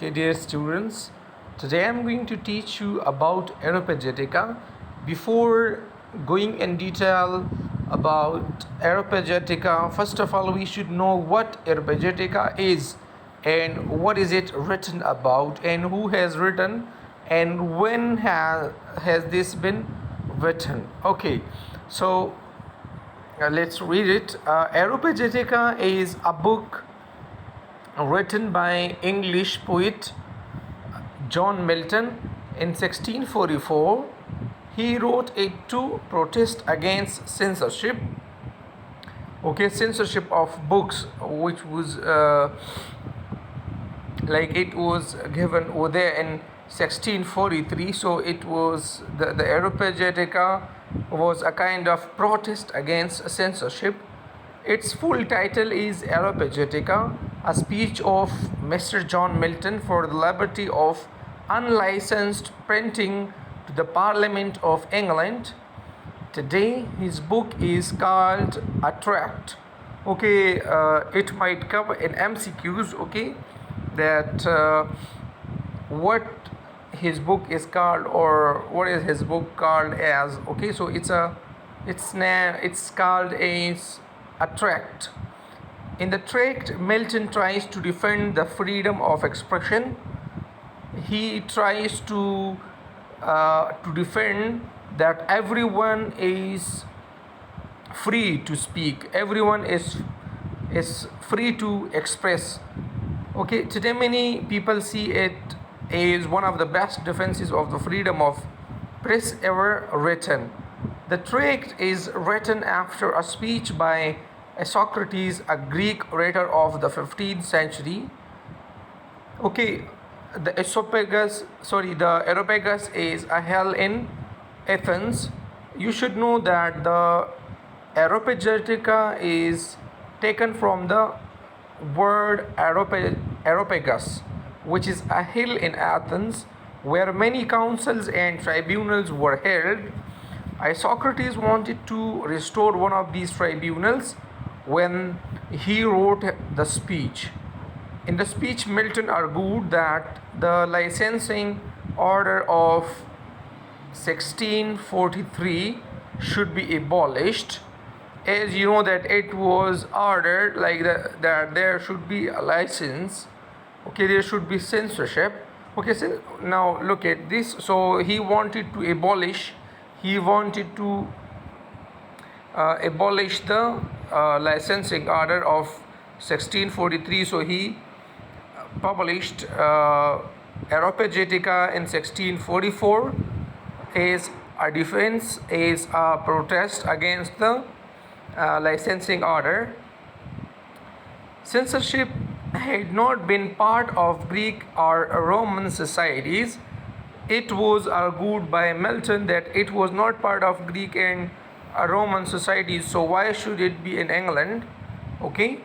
Okay, dear students, today I'm going to teach you about Areopagitica. Before going in detail about Areopagitica, first of all, we should know what Areopagitica is and what is it written about and who has written and when has this been written. Okay, so let's read it. Areopagitica is a book written by English poet John Milton in 1644. He wrote it to protest against censorship. Okay, censorship of books, which was it was given over there in 1643. So it was the Areopagitica was a kind of protest against censorship. Its full title is Areopagitica, a speech of Mr. John Milton for the liberty of unlicensed printing to the Parliament of England. Today, his book is called a tract. Okay, it might come in MCQs. Okay, that what his book is called or what is his book called as. Okay, so it's called as a tract. In the tract, Milton tries to defend the freedom of expression. He tries to defend that everyone is free to speak. Everyone is free to express. Okay, today many people see it as one of the best defenses of the freedom of press ever written. The tract is written after a speech by Socrates, a Greek orator of the 15th century. Okay, the Areopagus is a held in Athens. You should know that the Areopagitica is taken from the word Areopagus, which is a hill in Athens where many councils and tribunals were held. Socrates wanted to restore one of these tribunals when he wrote the speech. In the speech, Milton argued that the licensing order of 1643 should be abolished. As you know that it was ordered that there should be a license. Okay, there should be censorship. Okay, so now look at this. So he wanted to abolish the licensing order of 1643. So he published Areopagitica in 1644 as a defense, as a protest against the licensing order. Censorship had not been part of Greek or Roman societies. It was argued by Milton that it was not part of Greek and Roman societies, so why should it be in England? Okay,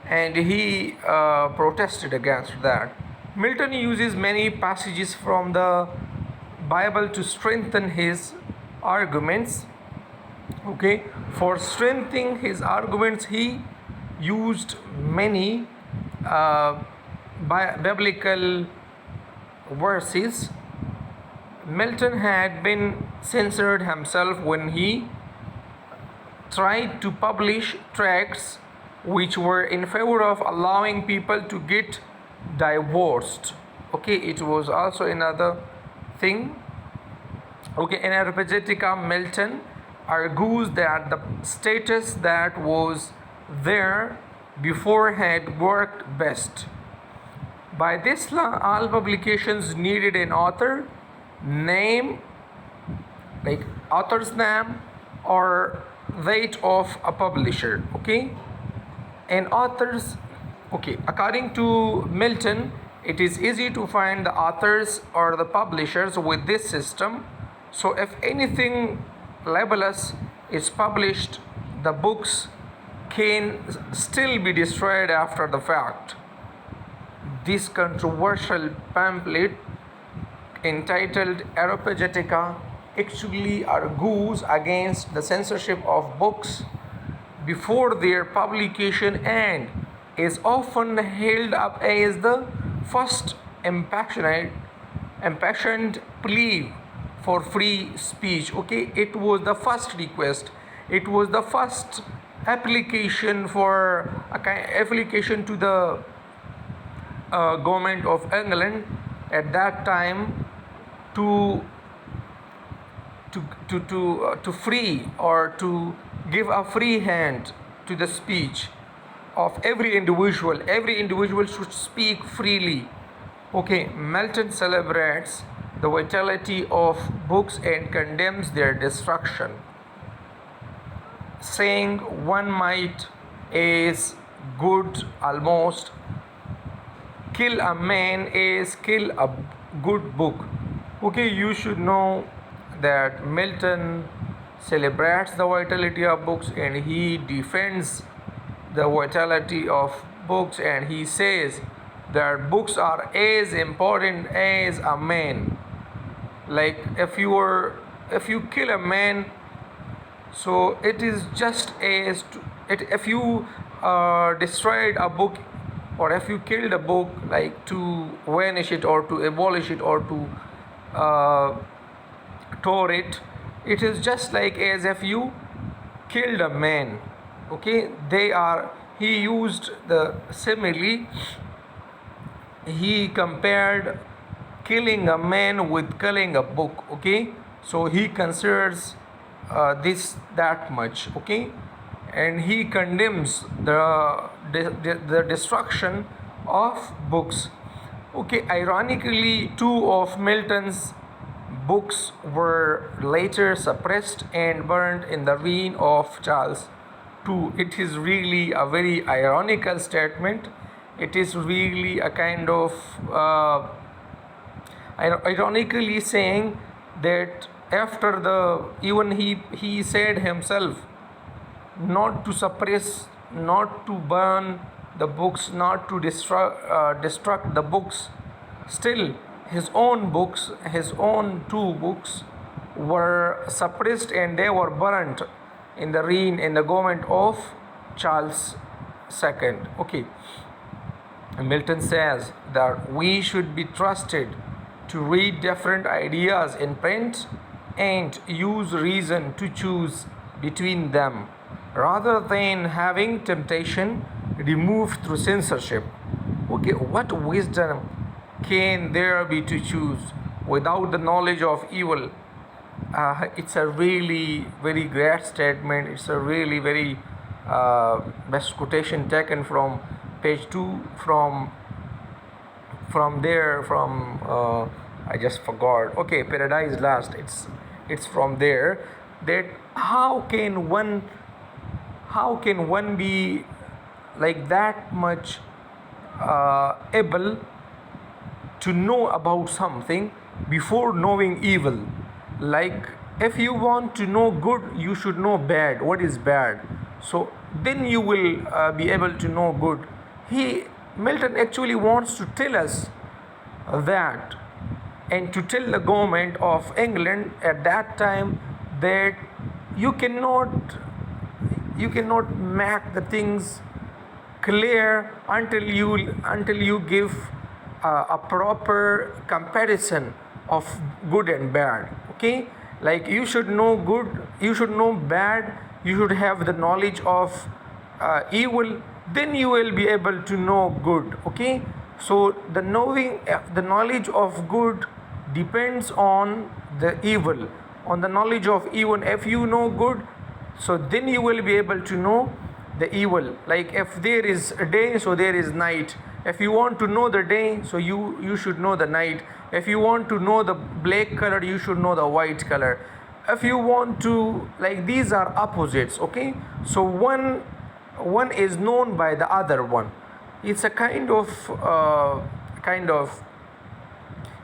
and he protested against that. Milton uses many passages from the Bible to strengthen his arguments. Okay, for strengthening his arguments, he used many biblical verses. Milton had been censored himself when he tried to publish tracts which were in favor of allowing people to get divorced. Okay, it was also another thing. Okay, in Areopagitica, Milton argues that the status that was there before had worked best. By this law, all publications needed an author name, like author's name or date of a publisher. Okay, and authors, okay, according to Milton, it is easy to find the authors or the publishers with this system. So if anything libelous is published, the books can still be destroyed after the fact. This controversial pamphlet entitled Areopagitica actually argues against the censorship of books before their publication and is often held up as the first impassioned impassioned plea for free speech. Okay, it was the first request, it was the first application for a kind application to the government of England at that time to to free or to give a free hand to the speech of every individual. Every individual should speak freely. Okay, Milton celebrates the vitality of books and condemns their destruction, saying one might is good almost kill a man is kill a good book. Okay, you should know that Milton celebrates the vitality of books and he defends the vitality of books, and he says that books are as important as a man. Like if you kill a man, so it is just as if you destroyed a book or if you killed a book, like to vanish it or to abolish it or to tore it, it is just like as if you killed a man. Okay, he used the simile, he compared killing a man with killing a book. Okay, so he considers this that much. Okay, and he condemns the destruction of books. Okay, ironically, two of Milton's books were later suppressed and burned in the reign of Charles II. It is really a very ironical statement. It is really a kind of ironically saying that after the even he said himself not to suppress, not to burn the books, not to destruct the books. Still, his own books, his own two books, were suppressed and they were burnt in the reign in the government of Charles II. Okay, Milton says that we should be trusted to read different ideas in print and use reason to choose between them, rather than having temptation removed through censorship. Okay, what wisdom can there be to choose without the knowledge of evil? It's a really very great statement. It's a really very best quotation taken from page 2 from there from I just forgot. Okay, Paradise Lost. It's from there that how can one be like that much able to know about something before knowing evil? Like if you want to know good, you should know bad, what is bad, so then you will be able to know good. Milton actually wants to tell us that, and to tell the government of England at that time that you cannot make the things clear until you give a proper comparison of good and bad. Okay, like you should know good, you should know bad, you should have the knowledge of evil, then you will be able to know good. Okay, so the knowledge of good depends on the evil, on the knowledge of evil. If you know good, so then you will be able to know the evil. Like if there is a day, so there is night. If you want to know the day, so you should know the night. If you want to know the black color, you should know the white color. If you want to, like, these are opposites. Okay, so one is known by the other one. It's a kind of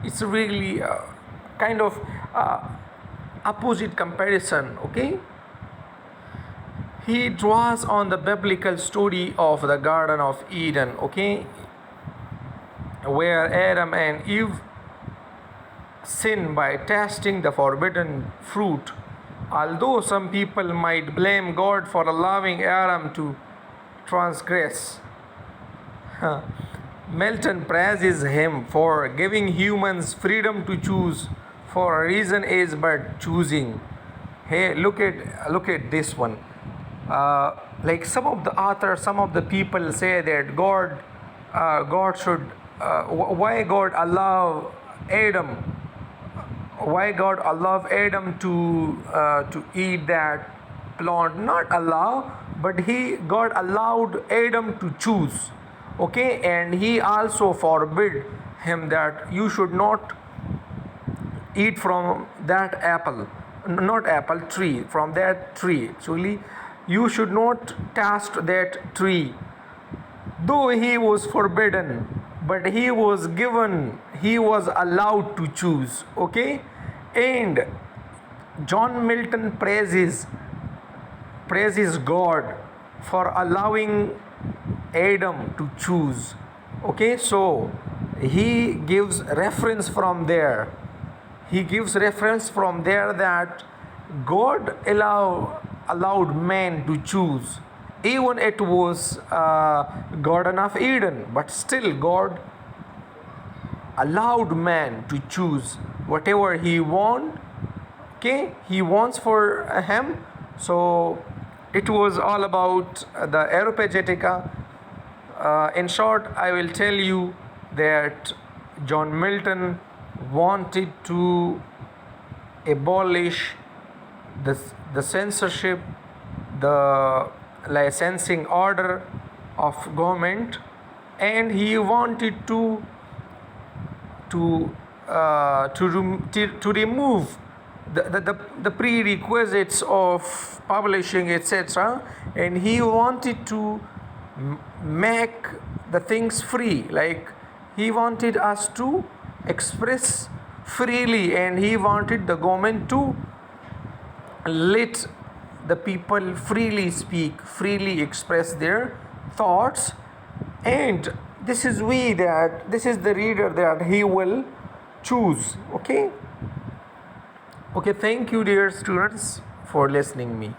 it's really kind of opposite comparison. Okay, he draws on the biblical story of the Garden of Eden. Okay, where Adam and Eve sin by tasting the forbidden fruit. Although some people might blame God for allowing Adam to transgress, Milton praises him for giving humans freedom to choose, for a reason is but choosing. Hey, look at this one. Like some of the authors, some of the people say that God should, why God allow Adam, why God allowed Adam to eat that plant? Not allow, but God allowed Adam to choose. Okay, and He also forbid him that you should not eat from that apple, not apple tree, from that tree. Actually, you should not taste that tree. Though he was forbidden, but he was given, he was allowed to choose. Okay, and John Milton praises God for allowing Adam to choose. Okay, so he gives reference from there. He gives reference from there that God allowed man to choose. Even it was Garden of Eden, but still God allowed man to choose whatever he want. Okay, he wants for him. So it was all about the Areopagitica. In short, I will tell you that John Milton wanted to abolish the censorship, the licensing order of government, and he wanted to remove the prerequisites of publishing, etc., and he wanted to make the things free. Like he wanted us to express freely, and he wanted the government to let the people freely speak, freely express their thoughts. And this is the reader that he will choose. Okay, thank you, dear students, for listening me.